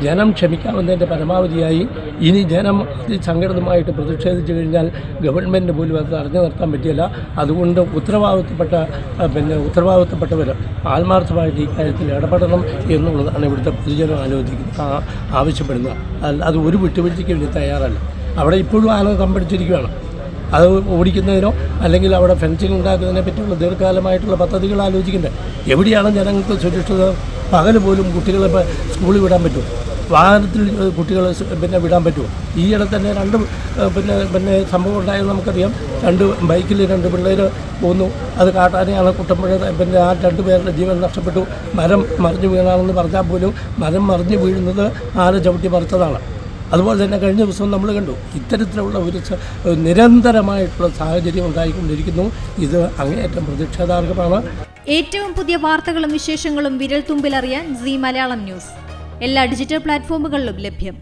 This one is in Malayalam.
ജനം ക്ഷമിക്കാവുന്നതിൻ്റെ പരമാവധിയായി. ഇനി ജനം അതിസംഘടിതമായിട്ട് പ്രതിഷേധിച്ചു കഴിഞ്ഞാൽ ഗവൺമെൻറ് പോലും അത് തടഞ്ഞു നിർത്താൻ പറ്റില്ല. അതുകൊണ്ട് ഉത്തരവാദിത്തപ്പെട്ടവർ ആത്മാർത്ഥമായിട്ട് ഈ കാര്യത്തിൽ ഇടപെടണം എന്നുള്ളതാണ് ഇവിടുത്തെ പൊതുജനം ആവശ്യപ്പെടുന്നത്. അത് ഒരു വിട്ടുവീഴ്ചയ്ക്ക് വേണ്ടി തയ്യാറല്ല. അവിടെ ഇപ്പോഴും ആന തമ്പടിച്ചിരിക്കുകയാണ്. അത് ഓടിക്കുന്നതിനോ അല്ലെങ്കിൽ അവിടെ ഫെൻസിങ് ഉണ്ടാക്കുന്നതിനെ പറ്റിയുള്ള ദീർഘകാലമായിട്ടുള്ള പദ്ധതികൾ ആലോചിക്കേണ്ടത്. എവിടെയാണ് ജനങ്ങൾക്ക് സുരക്ഷിത? പകൽ പോലും കുട്ടികളെ സ്കൂളിൽ വിടാൻ പറ്റുമോ? വാഹനത്തിൽ കുട്ടികളെ വിടാൻ പറ്റുമോ? ഈയിടെ തന്നെ രണ്ട് സംഭവം ഉണ്ടായത് നമുക്കറിയാം. ബൈക്കിൽ 2 പിള്ളേർ പോന്നു. അത് കാട്ടാനെയാണ്. കുട്ടമ്പുഴ ആ 2 പേരുടെ ജീവൻ നഷ്ടപ്പെട്ടു. മരം മറിഞ്ഞു വീണാണെന്ന് പറഞ്ഞാൽ പോലും മരം മറിഞ്ഞു വീഴുന്നത് ആന ചവിട്ടി മറിച്ചതാണ്. അതുപോലെ തന്നെ കഴിഞ്ഞ ദിവസം നമ്മൾ കണ്ടു ഇത്തരത്തിലുള്ള ഒരു നിരന്തരമായിട്ടുള്ള സാഹചര്യം ഉണ്ടായിക്കൊണ്ടിരിക്കുന്നു. ഇത് അങ്ങേയറ്റം പ്രതിഷേധാർഹമാണ്. ഏറ്റവും പുതിയ വാർത്തകളും വിശേഷങ്ങളും വിരൽ തുമ്പിലറിയാൻ സീ മലയാളം ന്യൂസ് എല്ലാ ഡിജിറ്റൽ പ്ലാറ്റ്ഫോമുകളിലും ലഭ്യം.